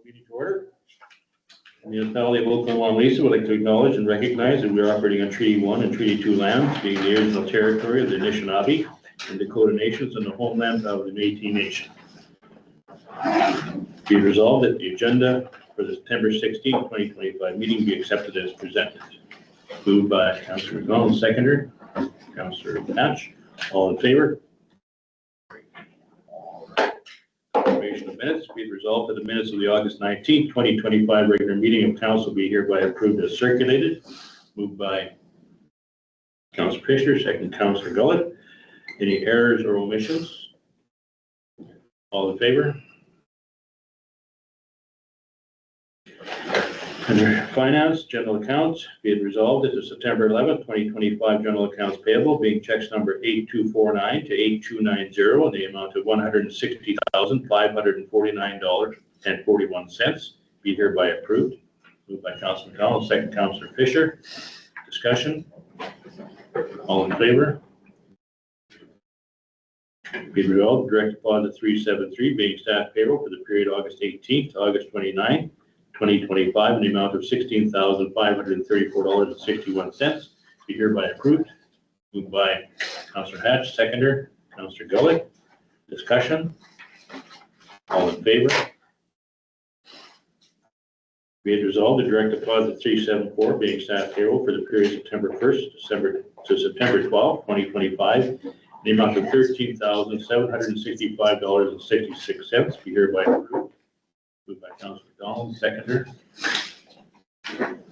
Meeting to order. The municipality of Oakland-Wawanesa would like to acknowledge and recognize that we are operating on Treaty 1 and Treaty 2 lands, being the original territory of the Anishinaabe and Dakota Nations and the homeland of the Métis Nation. Be resolved that the agenda for the September 16, 2025 meeting be accepted as presented. Moved by Councillor McDonald, seconder. Councillor Patch. All in favor? Confirmation of minutes. Be it resolved that the minutes of the August 19, 2025 regular meeting of council be hereby approved as circulated. Moved by Councillor Fisher, second Councillor Gullett. Any errors or omissions? All in favor? Under finance, general accounts, be it resolved that the September 11, 2025 general accounts payable being checks number 8249 to 8290 in the amount of $160,549.41 be hereby approved. Moved by Councillor McDonald, second Councillor Fisher. Discussion? All in favor? Be it resolved, direct deposit 373 being staff payroll for the period August 18th to August 29, 2025 in the amount of $16,534.61 be hereby approved. Moved by Councillor Hatch, seconder, Councillor Gullett. Discussion? All in favor? Be it resolved, the direct deposit 374 being staff payroll for the period September 1st to September 12, 2025 in the amount of $13,765.66 be hereby approved. Moved by Councillor McDonald, seconder.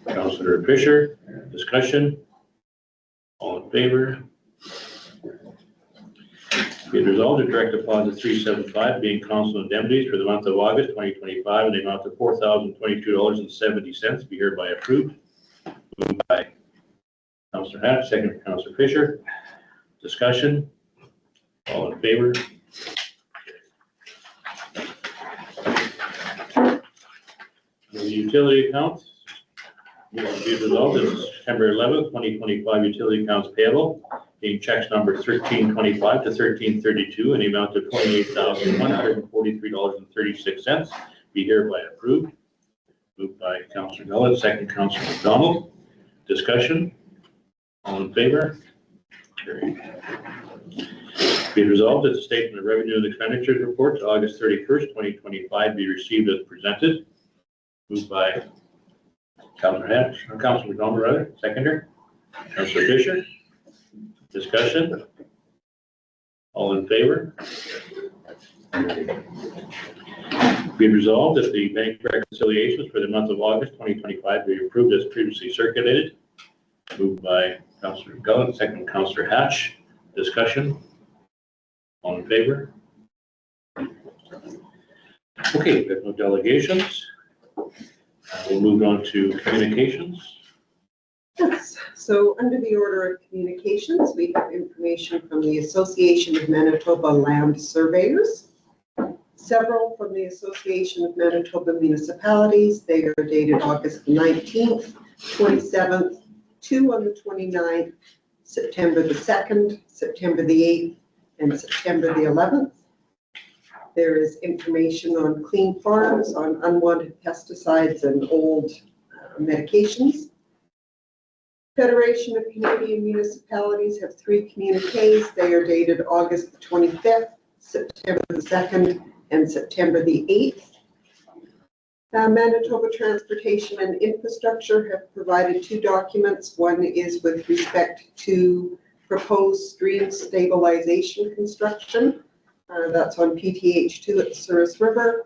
Councillor Fisher. Discussion? All in favor? Be it resolved, the direct deposit 375 being council indemnities for the month of August 2025 in the amount of $4,022.70 be hereby approved. Moved by Councillor Hatch, second Councillor Fisher. Discussion? All in favor? The utility accounts. Be resolved as September 11th, 2025 utility accounts payable being checks number 1325 to 1332 in the amount of $28,143.36 be hereby approved. Moved by Councillor Gullett, second Councillor McDonald. Discussion? All in favor? Carried. Be resolved that the statement of revenue and expenditures report to August 31st, 2025 be received as presented. Moved by Councillor Hatch, or Councillor McDonald rather, seconder. Councillor Fisher. Discussion? All in favor? Be resolved that the bank reconciliations for the month of August 2025 be approved as previously circulated. Moved by Councillor Gullett, second Councillor Hatch. Discussion? All in favor? Okay, we have no delegations. We'll move on to communications. Yes, so under the order of communications, we have information from the Association of Manitoba Land Surveyors, several from the Association of Manitoba Municipalities. They are dated August 19th, 27th, 2 on the 29th, September the 2nd, September the 8th, and September the 11th. There is information on clean farms, on unwanted pesticides and old medications. Federation of Canadian Municipalities have 3 communiques. They are dated August the 25th, September the 2nd, and September the 8th. Manitoba Transportation and Infrastructure have provided 2 documents. One is with respect to proposed stream stabilization construction. That's on PTH2 at the Souris River.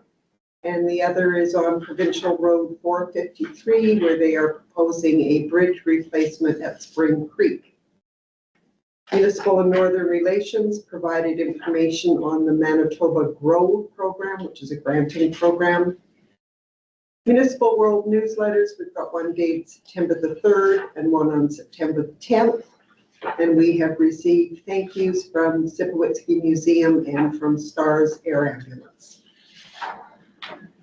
And the other is on Provincial Road 453, where they are proposing a bridge replacement at Spring Creek. Municipal and Northern Relations provided information on the Manitoba Grow program, which is a granting program. Municipal World newsletters, we've got one dated September the 3rd and one on September the 10th. And we have received thank yous from Sipowitsky Museum and from STARS Air Ambulance.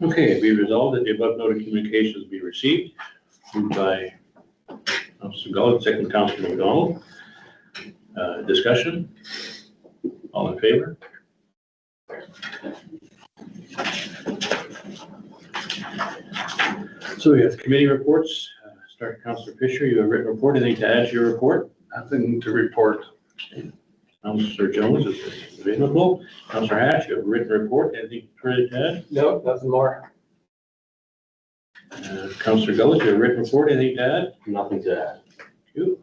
Okay, be resolved that the above noted communications be received. Moved by Councillor Gullett, second Councillor McDonald. Discussion? All in favor? So we have committee reports. Start Councillor Fisher, you have a written report. Anything to add to your report? Nothing to report. Councillor Jones is available. Councillor Hatch, you have a written report. Anything further to add? No, nothing more. Councillor Gullis, you have a written report. Anything to add? Nothing to add. Thank you.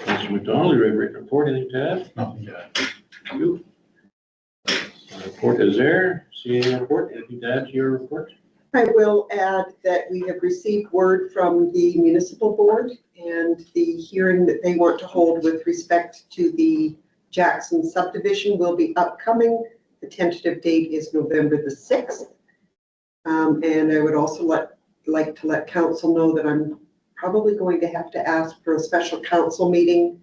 Councillor McDonald, you have a written report. Anything to add? Nothing to add. Thank you. Report is there. CA report. Anything to add to your report? I will add that we have received word from the municipal board and the hearing that they want to hold with respect to the Jackson subdivision will be upcoming. The tentative date is November the 6th. And I would also like to let council know that I'm probably going to have to ask for a special council meeting.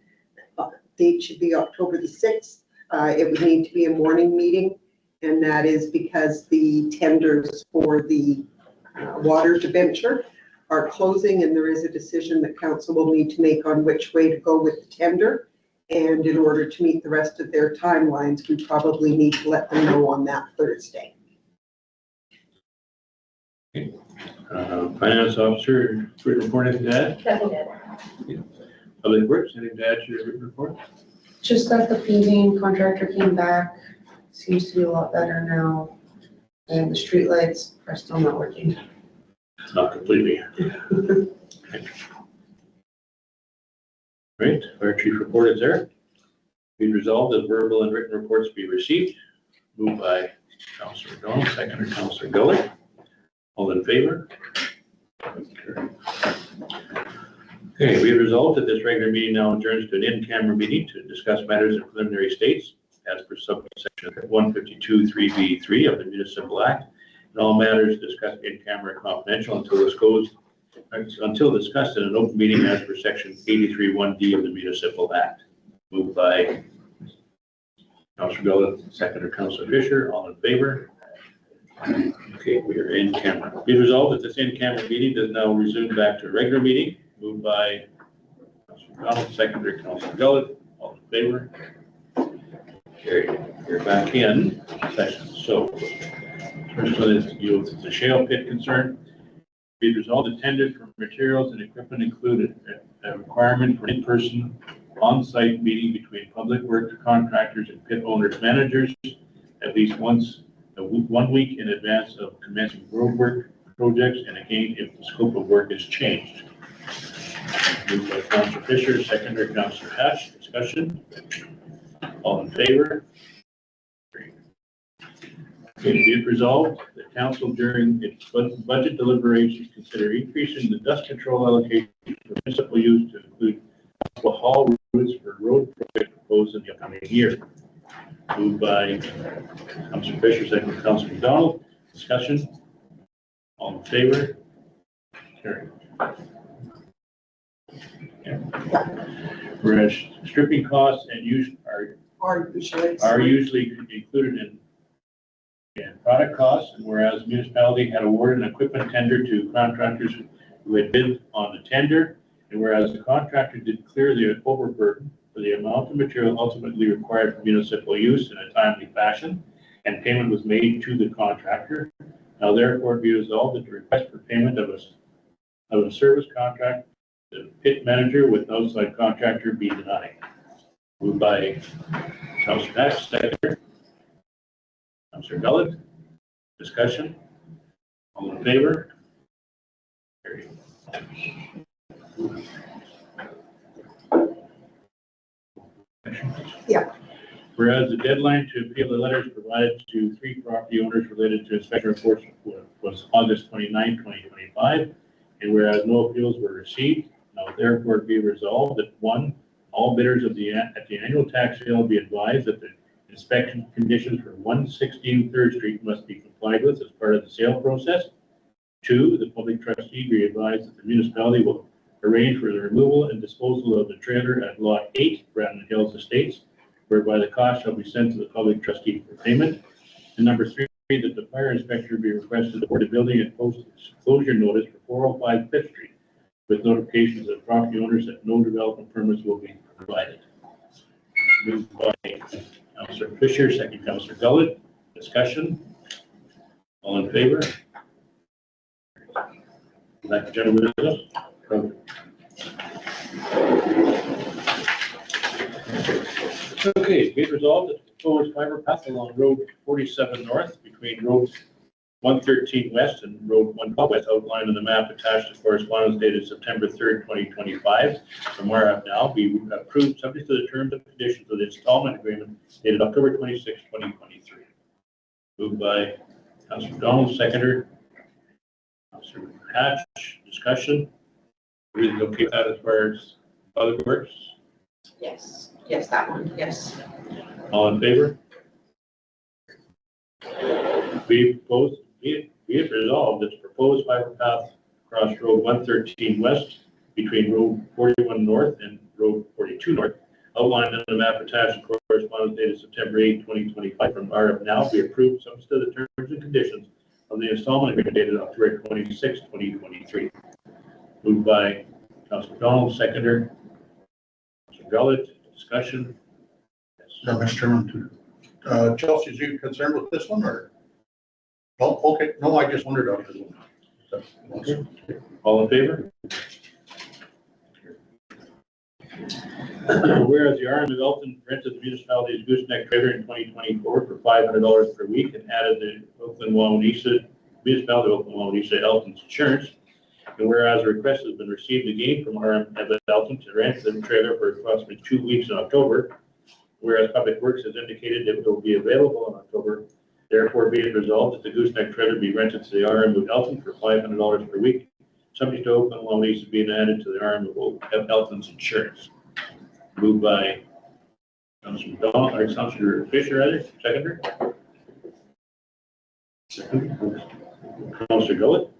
Date should be October the 6th. It would need to be a morning meeting. And that is because the tenders for the water debenture are closing and there is a decision that council will need to make on which way to go with the tender. And in order to meet the rest of their timelines, we probably need to let them know on that Thursday. Finance officer, written report. Anything to add? Nothing to add. Public works, anything to add to your written report? Just that the paving contractor came back, seems to be a lot better now, and the streetlights are still not working. Not completely. Right, fire chief report is there. Be resolved that verbal and written reports be received. Moved by Councillor McDonald, second by Councillor Gully. All in favor? Okay, we have resolved that this regular meeting now adjourns to an in-camera meeting to discuss matters in preliminary states as per subsection 152(3)(b)(3) of the Municipal Act, and all matters discussed in camera are confidential until discussed in an open meeting as per section 83(1)(d) of the Municipal Act. Moved by Councillor Gullet, second by Councillor Fisher. All in favor? Okay, we are in camera. Be resolved that this in-camera meeting does now resume back to a regular meeting. Moved by Councillor McDonald, second by Councillor Gullet. All in favor? Carried. You're back in session. So first one is to deal with the shale pit concern. Be resolved that tenders for materials and equipment included a requirement for in-person on-site meeting between public works contractors and pit owners managers at least once 1 week in advance of commencing road work projects, and again if the scope of work is changed. Moved by Councillor Fisher, second by Councillor Hatch. Discussion. All in favor? Okay, be it resolved that council during its budget deliberations consider increasing the dust control allocation for municipal use to include haul routes for road projects proposed in the upcoming year. Moved by Councillor Fisher, second by Councillor McDonald. Discussion. All in favor? Carried. Yeah. Whereas stripping costs and use are usually included in product costs, and whereas the municipality had awarded an equipment tender to contractors who had bid on the tender, and whereas the contractor did clear the overburden for the amount of material ultimately required for municipal use in a timely fashion, and payment was made to the contractor. Now therefore be resolved that the request for payment of a service contract to the pit manager with outside contractor be denied. Moved by Councillor Hatch, second. Councillor Gullet. Discussion. All in favor? Carried. Yeah. Whereas the deadline to appeal the letters provided to 3 property owners related to inspection reports was August 29, 2025, and whereas no appeals were received, now therefore be resolved that 1, all bidders at the annual tax sale be advised that the inspection conditions for 116 3rd Street must be complied with as part of the sale process. 2, the public trustee be advised that the municipality will arrange for the removal and disposal of the trailer at Lot 8, Brandon Hills Estates, whereby the cost shall be sent to the public trustee for payment. And number 3, that the fire inspector be requested to board the building and post closure notice for 405 5th Street, with notifications that property owners that no development permits will be provided. Moved by Councillor Fisher, second Councillor Gullet. Discussion. All in favor? Back to general business. Okay, be it resolved that the proposed fiber path along Road 47 North between Road 113 West and Road 112 West outlined in the map attached to correspondence dated September 3rd, 2025 from RF now be approved subject to the terms and conditions of the installment agreement dated October 26, 2023. Moved by Councilor McDonald, seconder. Councilor Hatch, discussion. Everything okay with that as far as public works? Yes, yes, that one, yes. All in favor? Be it resolved that the proposed fiber path across Road 113 West between Road 41 North and Road 42 North outlined in the map attached to correspondence dated September 8, 2025 from RF now be approved subject to the terms and conditions of the installment agreement dated October 26, 2023. Moved by Councilor McDonald, seconder. Councilor Gullett, discussion. Yes. Mr. Chairman, Chelsea, is you concerned with this one or? Oh, okay, no, I just wondered about this one. All in favor? Whereas the RM of Elton rented the municipality's gooseneck trailer in 2024 for $500 per week and added the Oakland-Wawanesa municipality of Oakland-Wawanesa Elton's insurance. And whereas a request has been received again from RM of Elton to rent the trailer for approximately 2 weeks in October, whereas Public Works has indicated it will be available in October, therefore be it resolved that the gooseneck trailer be rented to the RM of Elton for $500 per week, subject to Oakland-Wawanesa being added to the RM of Elton's insurance. Moved by Councilor McDonald, or Councilor Fisher, rather, seconder. Second. Councilor Gullett.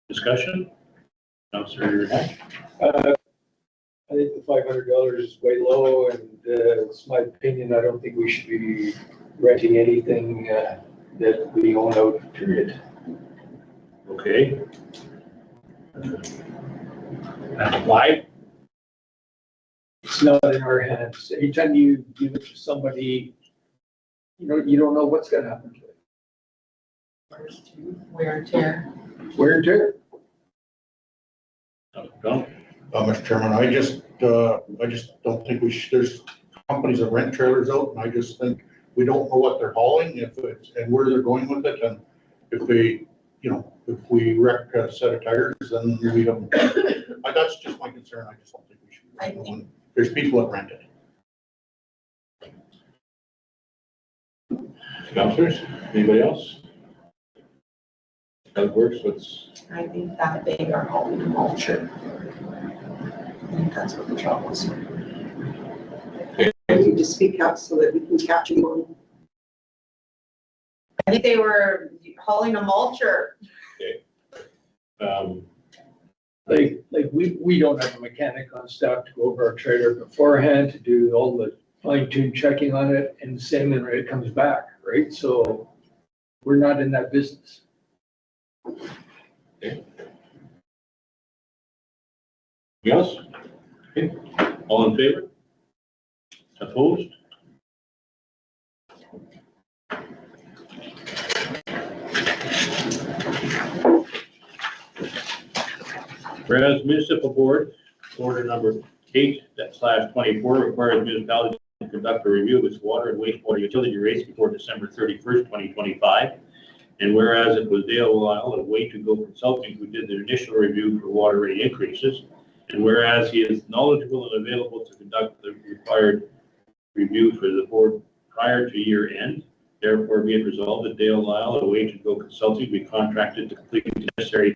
Discussion. Councilor Hatch. I think the $500 is way low, and it's my opinion. I don't think we should be renting anything that we own out, period. Okay. Why? It's not in our hands. Anytime you give it to somebody, you don't know what's gonna happen to it. Wear and tear. Wear and tear. Don't. Mr. Chairman, I just don't think we should, there's companies that rent trailers out, and I just think we don't know what they're hauling, if it's, and where they're going with it, and if they, if we wreck a set of tires, then we don't, that's just my concern. I just don't think we should. I think- There's people that rent it. Councilors, anybody else? That works, let's. I think that they are hauling a mulcher. I think that's what the trouble is. I need to speak up so that we can capture you on. I think they were hauling a mulcher. Like we don't have a mechanic on staff to go over our trailer beforehand to do all the fine tune checking on it and send it when it comes back, right? So we're not in that business. Okay. Yes? Okay. All in favor? Opposed? Whereas municipal board, order number 8/24 requires municipalities to conduct a review of its water and wastewater utility rates before December 31st, 2025. And whereas it was Dale Lyle of Way to Go Consulting who did the initial review for water rate increases, and whereas he is knowledgeable and available to conduct the required review for the board prior to year end, therefore be it resolved that Dale Lyle of Way to Go Consulting be contracted to complete the necessary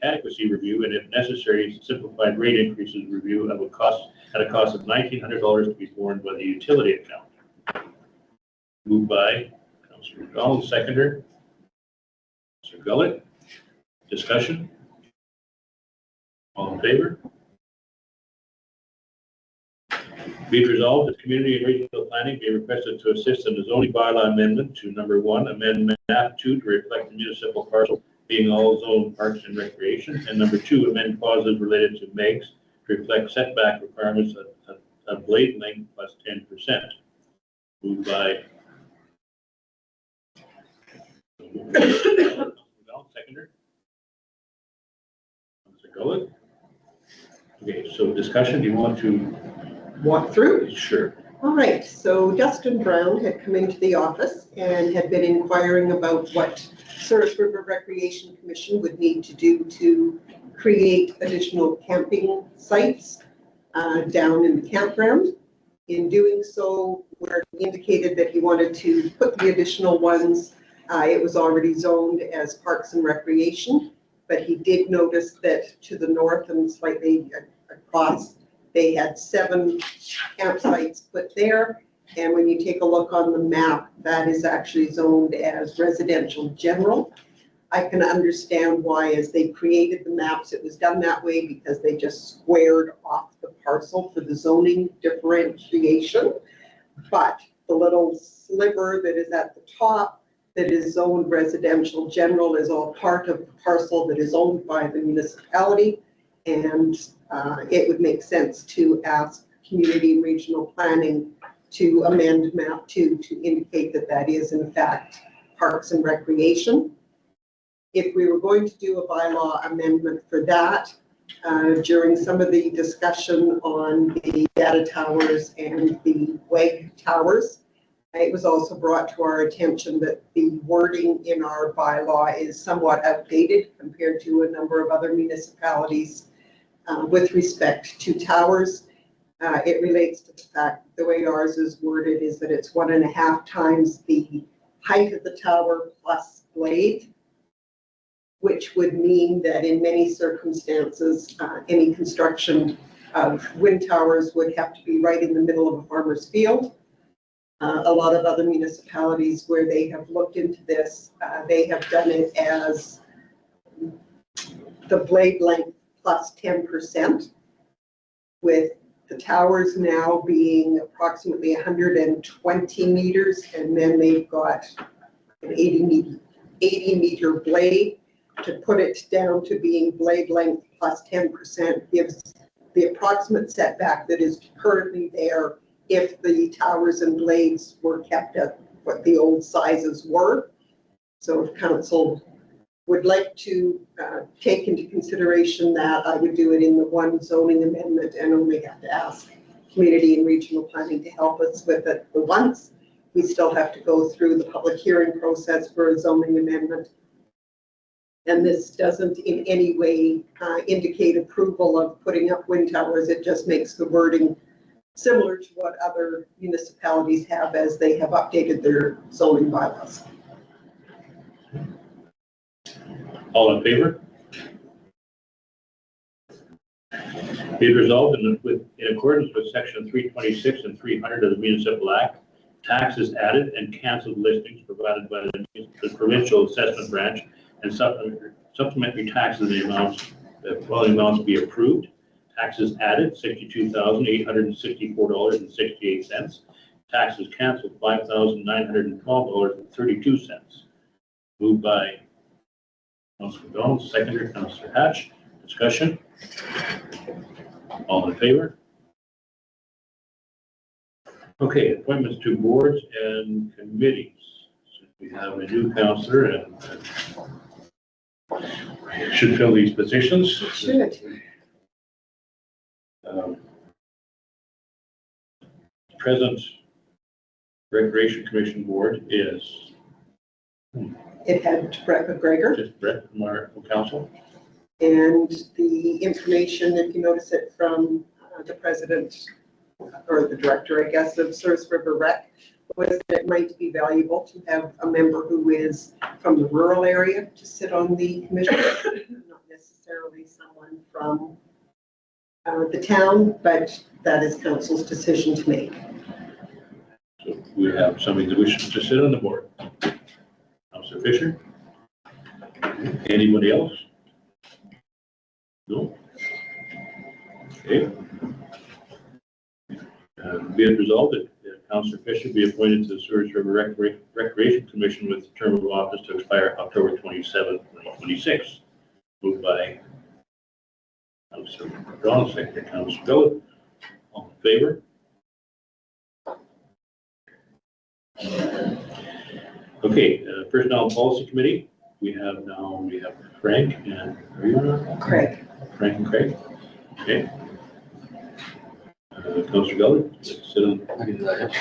adequacy review, and if necessary, simplified rate increases review at a cost of $1,900 to be borne by the utility account. Moved by Councilor McDonald, seconder. Councilor Gullett. Discussion. All in favor? Be it resolved that community and regional planning be requested to assist in the zoning bylaw amendment to number 1, amend map 2 to reflect the municipal parcel being all zone parks and recreation, and number 2, amend clauses related to MEGs to reflect setback requirements of blade length plus 10%. Moved by seconder. Gullett. Okay, so discussion, do you want to? Walk through. Sure. All right, so Dustin Brown had come into the office and had been inquiring about what Souris River Recreation Commission would need to do to create additional camping sites down in the campground. In doing so, where he indicated that he wanted to put the additional ones, it was already zoned as Parks and Recreation, but he did notice that to the north and slightly across, they had 7 campsites put there. And when you take a look on the map, that is actually zoned as residential general. I can understand why, as they created the maps, it was done that way because they just squared off the parcel for the zoning differentiation. But the little sliver that is at the top that is zoned residential general is all part of the parcel that is owned by the municipality. And it would make sense to ask community and regional planning to amend map 2 to indicate that that is in fact Parks and Recreation. If we were going to do a bylaw amendment for that, during some of the discussion on the data towers and the WEG towers, it was also brought to our attention that the wording in our bylaw is somewhat outdated compared to a number of other municipalities with respect to towers. It relates to the fact that the way ours is worded is that it's 1.5 times the height of the tower plus blade, which would mean that in many circumstances, any construction of wind towers would have to be right in the middle of a farmer's field. A lot of other municipalities where they have looked into this, they have done it as the blade length plus 10%, with the towers now being approximately 120 meters, and then they've got an 80 meter blade. To put it down to being blade length plus 10% gives the approximate setback that is currently there if the towers and blades were kept at what the old sizes were. So if council would like to take into consideration that, I would do it in the one zoning amendment and only have to ask community and regional planning to help us with it for once. We still have to go through the public hearing process for a zoning amendment. And this doesn't in any way indicate approval of putting up wind towers. It just makes the wording similar to what other municipalities have as they have updated their zoning bylaws. All in favor? Be it resolved in accordance with section 326 and 300 of the Municipal Act, taxes added and canceled listings provided by the Provincial Assessment Branch and supplementary taxes, the following amounts be approved. Taxes added, $62,864.68. Taxes canceled, $5,912.32. Moved by Councilor McDonald, seconder Councilor Hatch. Discussion? All in favor? Okay, appointments to boards and committees. So we have a new councillor and should fill these positions. Should. Present Recreation Commission Board is It had Brett McGregor, just Brett from our council. and the information, if you notice it from the president or the director, I guess, of Souris River Rec, was that it might be valuable to have a member who is from the rural area to sit on the commission, not necessarily someone from the town, but that is council's decision to make. So we have somebody that wishes to sit on the board. Councilor Fisher? Anybody else? No? Okay. Be it resolved that Councilor Fisher be appointed to the Souris River Recreation Commission with the term of office to expire October 27, 2026. Moved by Councilor McDonald, second Councilor Gullett. All in favor? Okay, Personnel and Policy Committee. we have Frank and, are you on? Craig. Frank and Craig? Okay. Councilor Gullett, sit on. I can do that.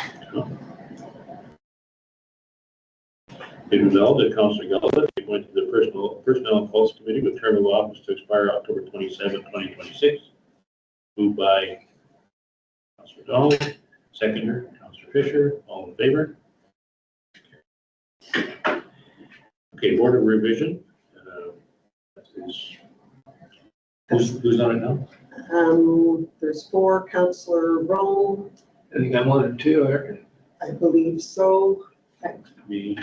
Be resolved that Councilor Gullett be appointed to the Personnel and Policy Committee with term of office to expire October 27, 2026. Moved by Councilor Donald, seconder, Councilor Fisher, all in favor? Okay, Board of Revision. Who's on it now? There's 4, Councillor Rome, I think I'm on it too, Eric. I believe so. Me.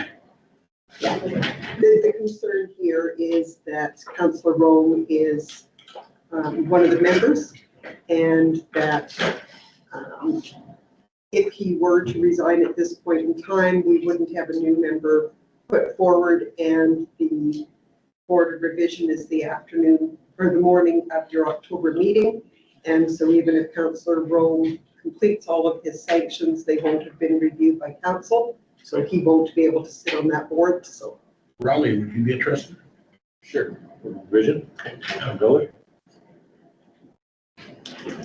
Yeah. The concern here is that Councillor Rome is one of the members, and that if he were to resign at this point in time, we wouldn't have a new member put forward, and the Board of Revision is the afternoon or the morning of your October meeting. And so even if Councillor Rome completes all of his sanctions, they won't have been reviewed by council. So he won't be able to sit on that board, so. Raleigh, would you be interested? Sure. Revision. Gullett.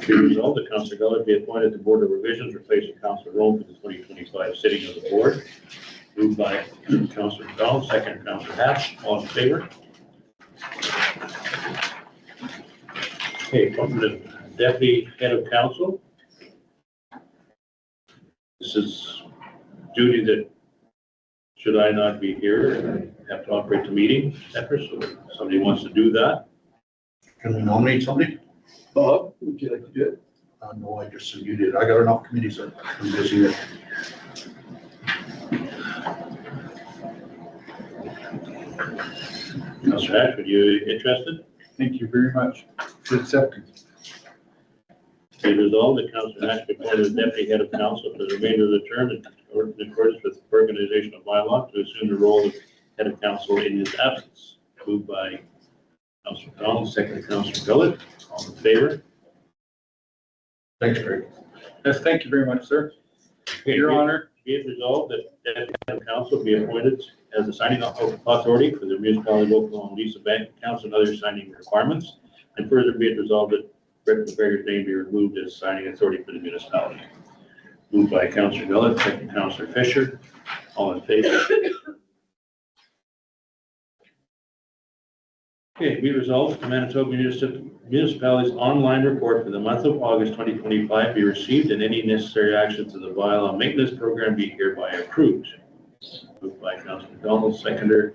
Be resolved that Councilor Gullett be appointed to Board of Revisions, replacing Councilor Rome for the 2025 sitting of the board. Moved by Councilor Donald, second Councilor Hatch, all in favor? Okay, appointment of Deputy Head of Council. This is duty that, should I not be here, I have to operate the meeting, etc. So if somebody wants to do that. Can we nominate somebody? Bob, would you like to do it? No, I just said you did. I got enough committees that I'm busy with. Councilor Hatch, are you interested? Thank you very much for accepting. Be resolved that Councilor Hatch be appointed as Deputy Head of Council for the remainder of the term in accordance with organizational bylaw to assume the role of Head of Council in his absence. Moved by Councilor Donald, second Councilor Gullett, all in favor? Thanks, Greg. Yes, thank you very much, sir. Okay, Your Honor. Be it resolved that Deputy Head of Council be appointed as the signing authority for the municipality of Oakland-Wawanesa bank accounts and other signing requirements. And further be it resolved that Brett McGregor's name be removed as signing authority for the municipality. Moved by Councilor Gullett, second Councilor Fisher, all in favor? Okay, be resolved that the Manitoba Municipalities online report for the month of August 2025 be received and any necessary action to the bylaw maintenance program be hereby approved. Moved by Councilor Donald, seconder,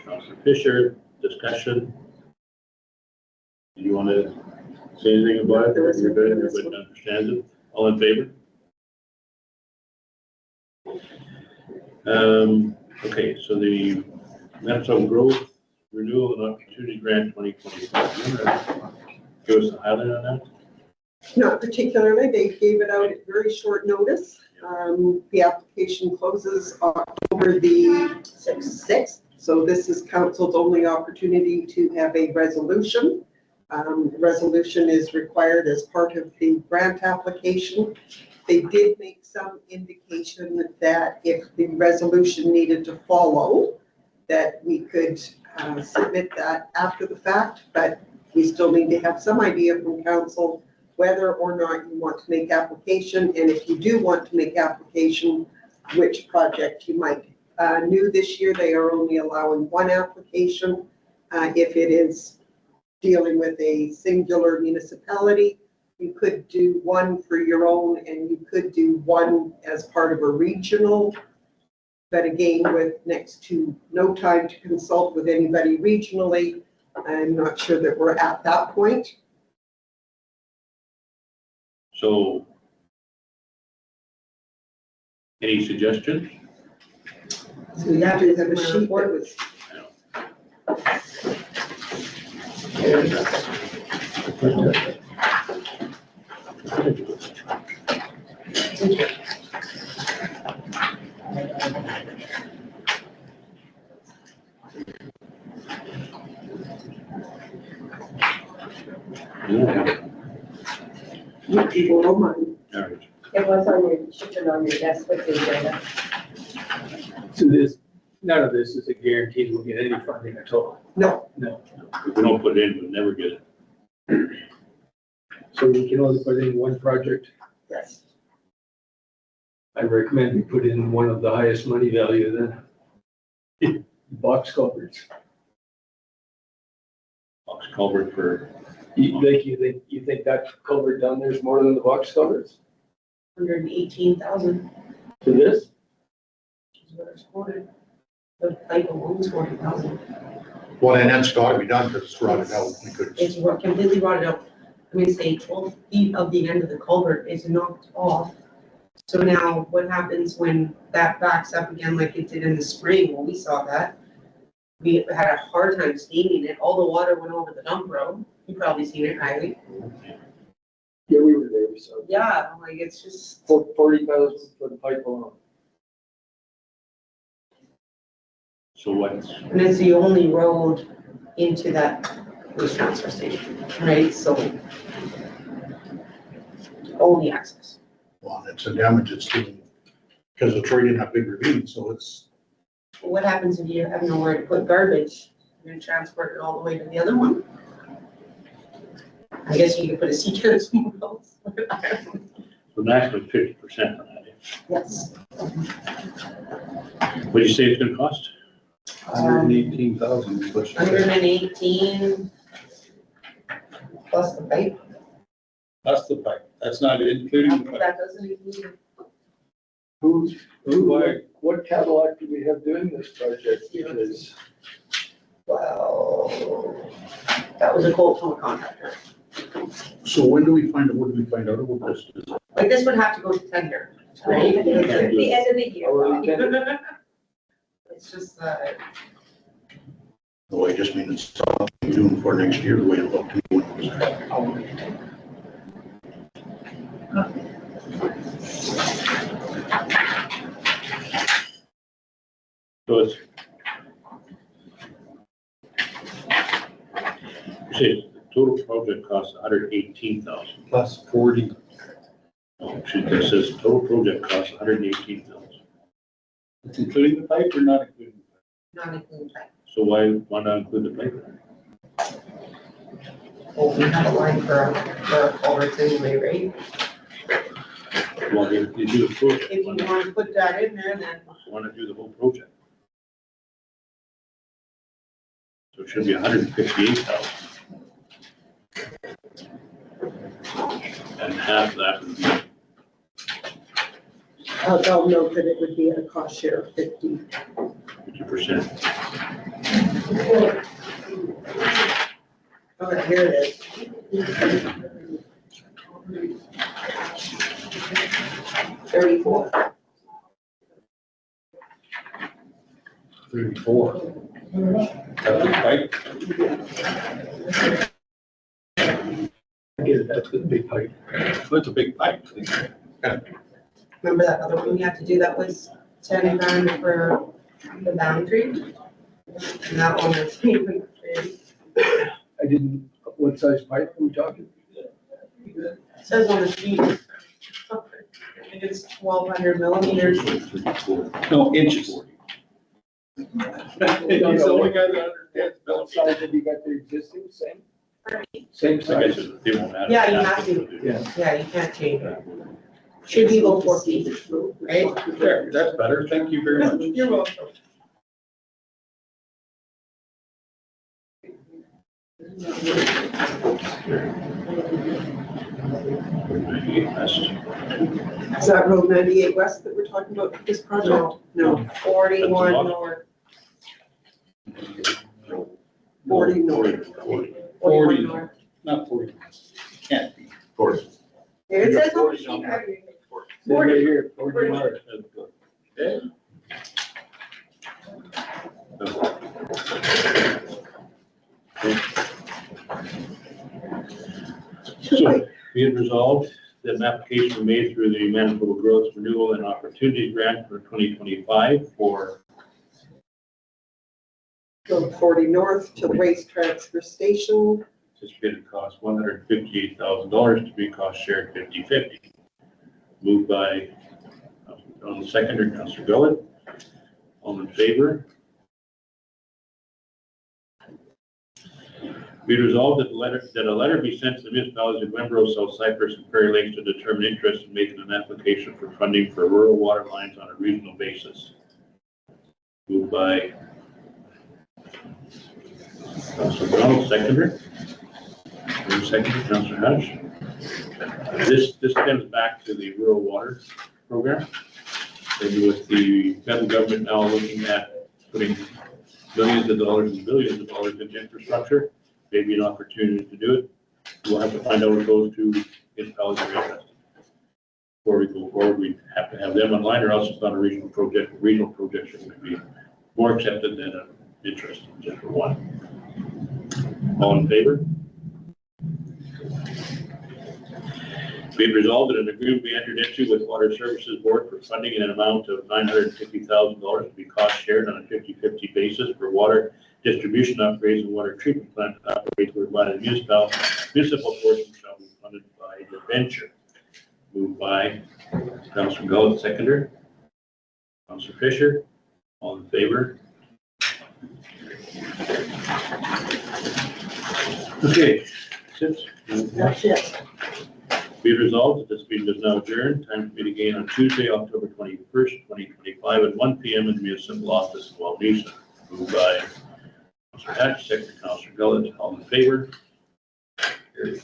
Councilor Fisher, discussion. Do you want to say anything about it? Everybody understands it? All in favor? Okay, so the Manitoba Growth Renewal and Opportunity Grant 2025. Give us a highlight on that? Not particularly, they gave it out at very short notice. The application closes October the 6th. So this is council's only opportunity to have a resolution. Resolution is required as part of the grant application. They did make some indication that if the resolution needed to follow, that we could submit that after the fact, but we still need to have some idea from council whether or not you want to make application, and if you do want to make application, which project you might. New this year, they are only allowing one application. If it is dealing with a singular municipality, you could do one for your own, and you could do one as part of a regional. But again, with next to no time to consult with anybody regionally, I'm not sure that we're at that point. So, any suggestions? So you have to have a sheet that was. You people don't mind. All right. It was on your, should have been on your desk with the agenda. So this none of this is a guarantee we'll get any funding at all. No, If we don't put it in, we'll never get it. So we can only put in one project. yes. I recommend we put in one of the highest money value then. Box culverts. Box culvert for, You think that culvert down there is more than the box culverts 118,000 to this? is what it's quoted. The pipe alone is 40,000. Well, and that's gotta be done because it's rotted out. We could, It's completely rotted out. I mean, say 12 feet of the end of the culvert is knocked off. So now what happens when that backs up again like it did in the spring when we saw that? We had a hard time staining it. All the water went over the dump road. You probably seen it, Kylie. Yeah, we were there, so. Yeah, like it's just, 40,000 for the pipe alone. so what's, and it's the only road into that waste transfer station, right? So only access. well, it's a damage it's doing because it's right in that big ravine, so it's, What happens if you have nowhere to put garbage? You're gonna transport it all the way to the other one? I guess you could put a sea can somewhere else. the maximum 50% on that? Yes. What do you say it's gonna cost? 118,000. 118 plus the pipe. That's the pipe. That's not including the pipe. That doesn't include. What Cadillac do we have doing this project? Because Well, that was a quote from a contractor. so when do we find out, what do we find out about this? Like this would have to go to tender, right? You can't do The it. end of the year. Already tender. It's just, No, I just mean it's something doing for next year, the way it looked to me. So it's, you say the total project costs 118,000. Plus 40. Oh, shoot, it says total project costs 118,000. It's including the pipe or not including? not including pipe. So why not include the pipe? Well, we have a line for a culvert anyway, right? Well, if you do the project, If you want to put that in there, then want to do the whole project. So it should be 158,000. And half of that would be, I'll note that it would be at a cost share of 50. 50%. Oh, here it is. 34. 34. That's the pipe. I get it, that's the big pipe. That's a big pipe. Remember that other one we had to do that was 10 grand for the boundary? And that one was even big. I didn't, what size pipe are we talking? It says on the sheet. I think it's 1,200 millimeters. No, inches. He's the only guy that understands What Bill. size have you got the existing, same? Same I guess size? they won't add. Yeah, you have to. Yeah. Yeah, you can't change it. Should be about 4 feet, right? There, that's better. Thank you very much. You're welcome. Is that Road 98 West that we're talking about for this project? No. 41 lot. north. 40 north. 41 north. Not 40. Can't be. Of course. It says on the sheet. Right here, 40 north. Okay. So be it resolved that an application was made through the Manitoba Growth Renewal and Opportunity Grant for 2025 for From 40 north to the waste transfer station. anticipated cost $158,000 to be cost shared 50/50. Moved by, on the second, Councilor Gullett. All in favor? Be resolved that a letter be sent to the municipalities of Glenboro, South Cypress, and Prairie Lakes to determine interest in making an application for funding for rural water lines on a regional basis. Moved by Councilor Donald, seconder. Second, Councilor Hodge. This comes back to the rural water program. And with the federal government now looking at putting millions of dollars and billions of dollars into infrastructure, maybe an opportunity to do it. We'll have to find out what those two municipalities are interested. Before we go forward, we have to have them online, or else it's not a regional project. A regional project should be more accepted than an interest just for one. All in favor? Be it resolved that an agreement be entered into with Water Services Board for funding in an amount of $950,000 to be cost shared on a 50-50 basis for water distribution upgrades and water treatment plant upgrades whereby the municipal portion shall be funded by the venture. Moved by Councilor Gullett, seconder. Councilor Fisher, all in favor? Okay, That's it. be it resolved that this meeting is now adjourned. Time to meet again on Tuesday, October 21st, 2025 at 1 p.m. in the municipal office in Wawanesa. Moved by Councilor Hatch, second Councilor Gullett, all in favor? Carried.